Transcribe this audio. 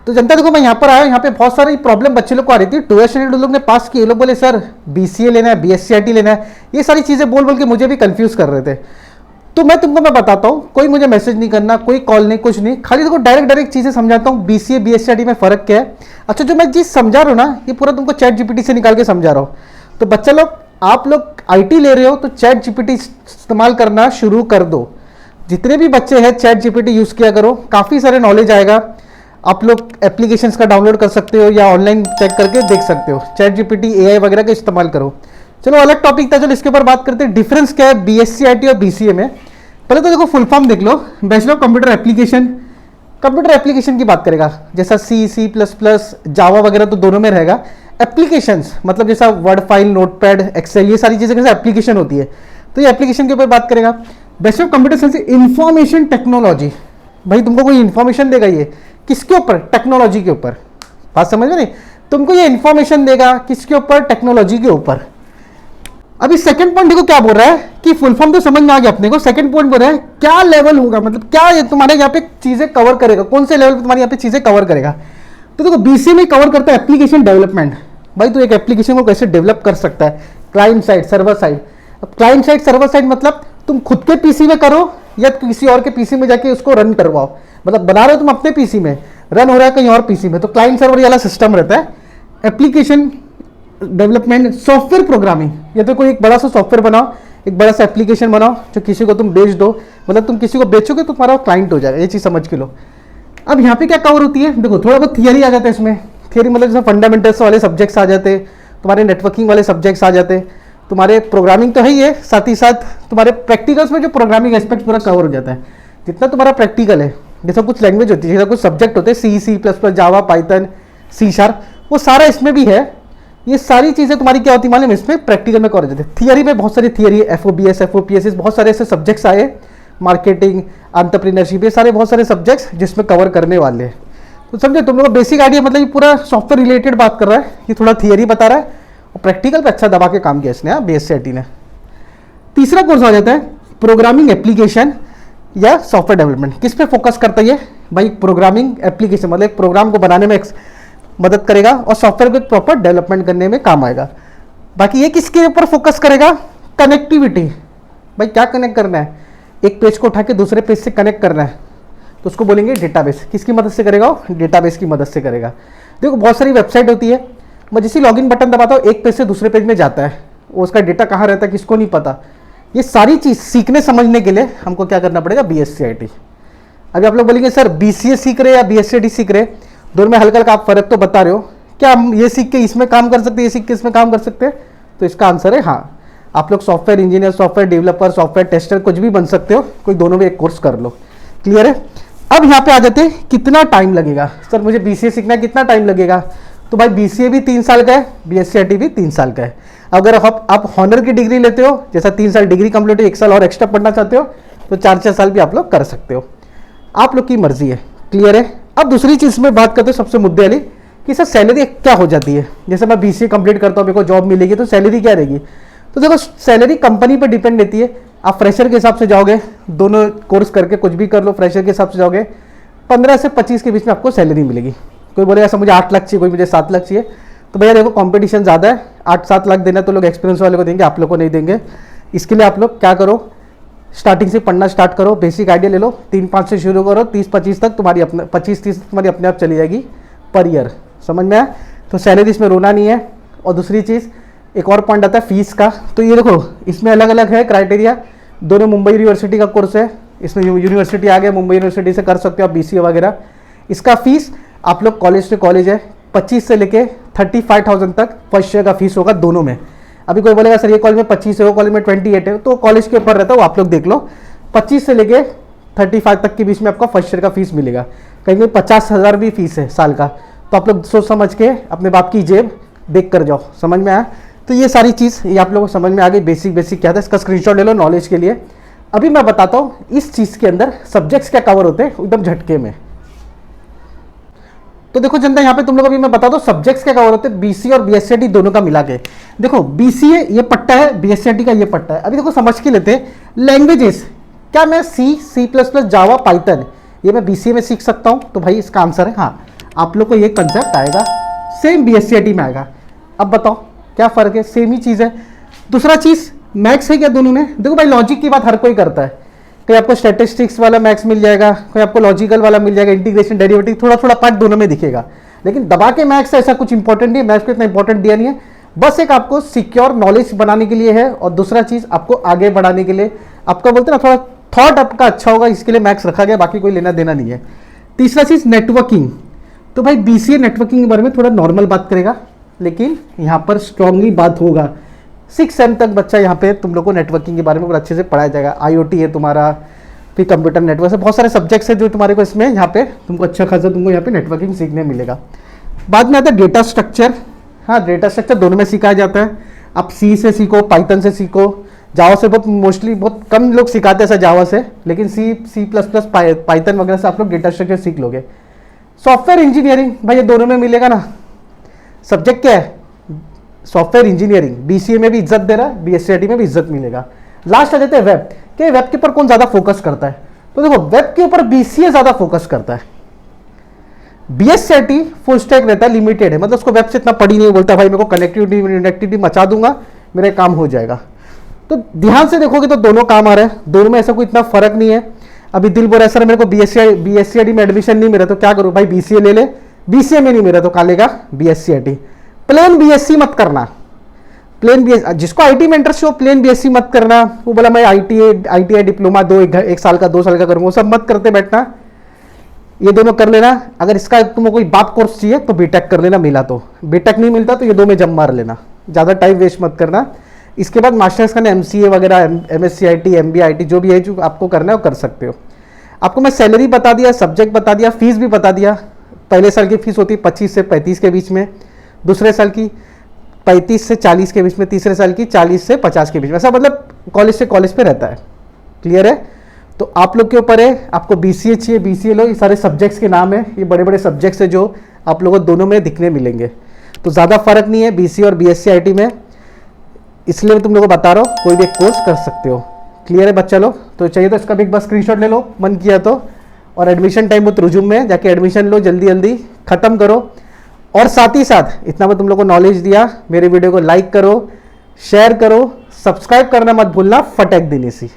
तो जनता देखो मैं यहाँ पर आया, यहाँ पे बहुत सारी प्रॉब्लम बच्चे लोग को आ रही थी। 12th स्टैंडर्ड लोग ने पास किए, लोग बोले सर BCA लेना है, BSc लेना है, ये सारी चीज़ें बोल बोल के मुझे भी कंफ्यूज कर रहे थे। तो मैं तुमको मैं बताता हूँ, कोई मुझे मैसेज नहीं करना, कोई कॉल नहीं, कुछ नहीं, खाली देखो डायरेक्ट चीज़ें समझाता हूँ। BCA BSc में फ़र्क क्या है। अच्छा जो मैं चीज़ समझा रहा हूँ ना, ये पूरा तुमको ChatGPT से निकाल के समझा रहा हूँ। तो बच्चा लोग, आप लोग IT ले रहे हो तो ChatGPT इस्तेमाल करना शुरू कर दो। जितने भी बच्चे हैं ChatGPT यूज़ किया करो, काफ़ी सारे नॉलेज आएगा। आप लोग एप्लीकेशंस का डाउनलोड कर सकते हो या ऑनलाइन चेक करके देख सकते हो। ChatGPT AI वगैरह का इस्तेमाल करो। चलो अलग टॉपिक था, चलो इसके ऊपर बात करते हैं। डिफरेंस क्या है BSc IT और BCA में। पहले तो देखो फुल फॉर्म देख लो, bachelor of computer application. Computer application की बात करेगा, जैसा C++, जावा वगैरह तो दोनों में रहेगा। एप्लीकेशंस मतलब जैसा वर्ड फाइल, नोटपैड, एक्सेल, ये सारी चीज़ें कैसे एप्लीकेशन होती है, तो ये एप्लीकेशन के ऊपर बात करेगा। Bachelor of computer science information technology, भाई तुमको कोई इंफॉर्मेशन देगा, ये किसके ऊपर, टेक्नोलॉजी के ऊपर। बात समझ में नहीं, तुमको ये इंफॉर्मेशन देगा किसके ऊपर, टेक्नोलॉजी के ऊपर। अभी सेकंड पॉइंट देखो क्या बोल रहा है कि फुल फॉर्म तो समझ में आ गया अपने को। सेकंड पॉइंट बोल रहा है क्या लेवल होगा, मतलब क्या ये तुम्हारे यहाँ पे चीजें कवर करेगा, कौन से लेवल पे तुम्हारे यहाँ पे चीजें कवर करेगा। तो देखो BCA में कवर करता है एप्लीकेशन डेवलपमेंट। भाई तो एक एप्लीकेशन को कैसे डेवलप कर सकता है, क्लाइंट साइड, सर्वर साइड। अब क्लाइंट साइड, सर्वर साइड मतलब तुम खुद के PC में करो या किसी और के PC में जाके उसको रन करवाओ। मतलब बना रहे हो तुम अपने PC में, रन हो रहा है कहीं और PC में, तो क्लाइंट सर्वर वाला सिस्टम रहता है। एप्लीकेशन डेवलपमेंट, सॉफ्टवेयर प्रोग्रामिंग, या तो कोई एक बड़ा सा सॉफ्टवेयर बनाओ, एक बड़ा सा एप्लीकेशन बनाओ जो किसी को तुम बेच दो, मतलब तुम किसी को बेचोगे तो तुम्हारा क्लाइंट हो जाएगा, ये चीज़ समझ के लो। अब यहाँ पे क्या कवर होती है, देखो थोड़ा बहुत थियरी आ जाता है इसमें। थियरी मतलब जैसे फंडामेंटल्स वाले सब्जेक्ट्स आ जाते, तुम्हारे नेटवर्किंग वाले सब्जेक्ट्स आ जाते, तुम्हारे प्रोग्रामिंग तो है ही है, साथ ही साथ तुम्हारे प्रैक्टिकल्स में जो प्रोग्रामिंग एस्पेक्ट पूरा कवर हो जाता है। जितना तुम्हारा प्रैक्टिकल है, जैसा कुछ लैंग्वेज होती है, जैसा कुछ सब्जेक्ट होते हैं, C++, जावा, पाइथन, C#, वो सारा इसमें भी है। ये सारी चीज़ें तुम्हारी क्या होती है मालूम है, इसमें प्रैक्टिकल में कवर हो जाती है। थियरी में बहुत सारी थियरी, FOBS, FOPS, बहुत सारे ऐसे सब्जेक्ट्स आए, मार्केटिंग, एंटरप्रेन्योरशिप, ये सारे बहुत सारे सब्जेक्ट्स जिसमें कवर करने वाले हैं। तो समझे तुम लोग को बेसिक आइडिया, मतलब ये पूरा सॉफ्टवेयर रिलेटेड बात कर रहा है, ये थोड़ा थियरी बता रहा है और प्रैक्टिकल पे अच्छा दबा के काम किया इसने, BSc IT ने। तीसरा कोर्स आ जाता है प्रोग्रामिंग एप्लीकेशन या सॉफ्टवेयर डेवलपमेंट। किस पे फोकस करता है ये भाई, प्रोग्रामिंग एप्लीकेशन, मतलब एक प्रोग्राम को बनाने में मदद करेगा और सॉफ्टवेयर को एक प्रॉपर डेवलपमेंट करने में काम आएगा। बाकी ये किसके ऊपर फोकस करेगा, कनेक्टिविटी। भाई क्या कनेक्ट करना है, एक पेज को उठा के दूसरे पेज से कनेक्ट करना है, तो उसको बोलेंगे डेटाबेस। किसकी मदद से करेगा, डेटाबेस की मदद से करेगा। देखो बहुत सारी वेबसाइट होती है, मैं जैसे लॉगिन बटन दबाता हूँ एक पेज से दूसरे पेज में जाता है, वो उसका डेटा कहाँ रहता है किसको नहीं पता। ये सारी चीज़ सीखने समझने के लिए हमको क्या करना पड़ेगा, BSc IT। अभी आप लोग बोलेंगे सर BCA सीख रहे या BSc IT सीख रहे, दोनों में हल्का हल्का आप फर्क तो बता रहे हो, क्या हम ये सीख के इसमें काम कर सकते हैं, ये सीख के इसमें काम कर सकते हैं। तो इसका आंसर है हाँ, आप लोग software engineer, software developer, software tester कुछ भी बन सकते हो, कोई दोनों में एक कोर्स कर लो। क्लियर है। अब यहाँ पे आ जाते हैं कितना टाइम लगेगा, सर मुझे BCA सीखना है कितना टाइम लगेगा। तो भाई BCA भी 3 साल का है, BSc IT भी 3 साल का है। अगर आप हॉनर की डिग्री लेते हो, जैसा 3 साल डिग्री कंप्लीट है, 1 साल और एक्स्ट्रा पढ़ना चाहते हो तो 4-4 साल भी आप लोग कर सकते हो, आप लोग की मर्जी है। क्लियर है। अब दूसरी चीज़ में बात करते हैं सबसे मुद्दे वाली कि सर सैलरी क्या हो जाती है। जैसे मैं BCA कंप्लीट करता हूँ, मेरे को जॉब मिलेगी तो सैलरी क्या रहेगी। तो देखो सैलरी कंपनी पर डिपेंड रहती है। आप फ्रेशर के हिसाब से जाओगे, दोनों कोर्स करके कुछ भी कर लो, फ्रेशर के हिसाब से जाओगे 15 से 25 के बीच में आपको सैलरी मिलेगी। कोई बोलेगा सर मुझे 8 लाख चाहिए, कोई मुझे 7 लाख चाहिए, तो भैया देखो कंपटीशन ज़्यादा है, 8-7 लाख देना तो लोग एक्सपीरियंस वाले को देंगे, आप लोग को नहीं देंगे। इसके लिए आप लोग क्या करो, स्टार्टिंग से पढ़ना स्टार्ट करो, बेसिक आइडिया ले लो, 3-5 से शुरू करो, 30-25 तक तुम्हारी अपना 25-30 तुम्हारी अपने आप चली जाएगी पर ईयर। समझ में आया। तो सैलरी इसमें रोना नहीं है। और दूसरी चीज़ एक और पॉइंट आता है फीस का। तो ये देखो इसमें अलग अलग है क्राइटेरिया, दोनों मुंबई यूनिवर्सिटी का कोर्स है, इसमें यूनिवर्सिटी आ गया, मुंबई यूनिवर्सिटी से कर सकते हो आप BCA वगैरह। इसका फीस आप लोग कॉलेज से कॉलेज है 25 से लेके 35,000 तक फर्स्ट ईयर का फीस होगा दोनों में। अभी कोई बोलेगा सर ये कॉलेज में 25 है, वो कॉलेज में 28 है, तो कॉलेज के ऊपर रहता है, वो आप लोग देख लो। 25 से लेके 35 तक के बीच में आपका फर्स्ट ईयर का फीस मिलेगा। कहीं 50,000 भी फीस है साल का, तो आप लोग सोच समझ के अपने बाप की जेब देख कर जाओ। समझ में आया। तो ये सारी चीज़ ये आप लोगों को समझ में आ गई, बेसिक क्या था, इसका स्क्रीनशॉट ले लो नॉलेज के लिए। अभी मैं बताता हूँ इस चीज़ के अंदर सब्जेक्ट्स क्या कवर होते हैं एकदम झटके में। तो देखो जनता यहाँ पे तुम लोग अभी मैं बता दो सब्जेक्ट्स क्या कवर होते हैं BCA और BSc IT दोनों का मिला के। देखो BCA ये पट्टा है, BSc IT का ये पट्टा है। अभी देखो समझ के लेते हैं लैंग्वेजेस। क्या मैं C++, जावा, पाइथन ये मैं BCA में सीख सकता हूँ? तो भाई इसका आंसर है हाँ, आप लोग को ये कंसेप्ट आएगा, सेम BSc में आएगा। अब बताओ क्या फ़र्क है, सेम ही चीज़ है। दूसरा चीज़ मैथ्स है क्या दोनों में? देखो भाई लॉजिक की बात हर कोई करता है, कोई आपको स्टैटिस्टिक्स वाला मैथ्स मिल जाएगा, कोई आपको लॉजिकल वाला मिल जाएगा, इंटीग्रेशन डेरिवेटिव थोड़ा थोड़ा पार्ट दोनों में दिखेगा, लेकिन दबा के मैथ्स ऐसा कुछ इंपॉर्टेंट नहीं है, मैथ्स को इतना इंपॉर्टेंट दिया नहीं है, बस एक आपको सिक्योर नॉलेज बनाने के लिए है, और दूसरा चीज़ आपको आगे बढ़ाने के लिए, आपका बोलते हैं ना थोड़ा थॉट आपका अच्छा होगा, इसके लिए मैथ्स रखा गया, बाकी कोई लेना देना नहीं है। तीसरा चीज़ नेटवर्किंग, तो भाई BCA नेटवर्किंग के बारे में थोड़ा नॉर्मल बात करेगा, लेकिन यहाँ पर स्ट्रांगली बात होगा। 6 सेम तक बच्चा यहाँ पे तुम लोग को नेटवर्किंग के बारे में बहुत अच्छे से पढ़ाया जाएगा। IoT है तुम्हारा, फिर कंप्यूटर नेटवर्क से बहुत सारे सब्जेक्ट्स है जो तुम्हारे को इसमें यहाँ पे तुमको अच्छा खासा तुमको यहाँ पे नेटवर्किंग सीखने मिलेगा। बाद में आता है डेटा स्ट्रक्चर। हाँ, डेटा स्ट्रक्चर दोनों में सिखाया जाता है। आप C से सीखो, पाइथन से सीखो, जावा से बहुत मोस्टली बहुत कम लोग सिखाते हैं ऐसा जावा से, लेकिन C++, पाइथन वगैरह से आप लोग डेटा स्ट्रक्चर सीख लोगे। सॉफ्टवेयर इंजीनियरिंग भाई ये दोनों में मिलेगा ना। सब्जेक्ट क्या है? Software engineering. BCA में भी इज्जत दे रहा है, BSc में भी इज्जत मिलेगा। लास्ट आ जाते हैं वेब, कि वेब के ऊपर कौन ज़्यादा फोकस करता है? तो देखो वेब के ऊपर BCA ज़्यादा फोकस करता है। BSc फुल स्टैक रहता है, लिमिटेड है, मतलब उसको वेब से इतना पढ़ी नहीं, बोलता भाई मेरे को कनेक्टिविटी मचा दूंगा, मेरा काम हो जाएगा। तो ध्यान से देखोगे तो दोनों काम आ रहे हैं, दोनों में ऐसा कोई इतना फर्क नहीं है। अभी दिल बोल रहा है सर मेरे को BSc में एडमिशन नहीं मिला, तो क्या करूँ भाई? BCA ले ले। BCA में नहीं मिला तो कालेगा BSc। प्लेन BSc मत करना, प्लेन BSc, जिसको IT में इंटरेस्ट हो प्लेन BSc मत करना। वो बोला मैं ITI डिप्लोमा एक साल का 2 साल का करूँगा, वो सब मत करते बैठना, ये दोनों कर लेना। अगर इसका तुम्हें कोई बाप कोर्स चाहिए तो बीटेक कर लेना, मिला तो। बीटेक नहीं मिलता तो ये 2 में जम मार लेना, ज़्यादा टाइम वेस्ट मत करना। इसके बाद मास्टर्स करना, MCA वगैरह, MSc IT, MBA IT जो भी है जो आपको करना है वो कर सकते हो। आपको मैं सैलरी बता दिया, सब्जेक्ट बता दिया, फीस भी बता दिया। पहले साल की फीस होती है 25 से 35 के बीच में, दूसरे साल की 35 से 40 के बीच में, तीसरे साल की 40 से 50 के बीच में, ऐसा मतलब कॉलेज से कॉलेज पे रहता है। क्लियर है? तो आप लोग के ऊपर है, आपको BCA चाहिए BCA लो। ये सारे सब्जेक्ट्स के नाम है, ये बड़े बड़े सब्जेक्ट्स है जो आप लोगों को दोनों में दिखने मिलेंगे, तो ज़्यादा फर्क नहीं है BCA और BSc IT में, इसलिए मैं तुम लोगों को बता रहा हूँ कोई भी एक कोर्स कर सकते हो। क्लियर है बच्चा लोग? तो चाहिए तो इसका भी एक बस स्क्रीनशॉट ले लो मन किया तो, और एडमिशन टाइम वो रिज्यूम में जाके एडमिशन लो, जल्दी जल्दी खत्म करो। और साथ ही साथ इतना मैं तुम लोग को नॉलेज दिया, मेरे वीडियो को लाइक करो, शेयर करो, सब्सक्राइब करना मत भूलना, फटेक देने से।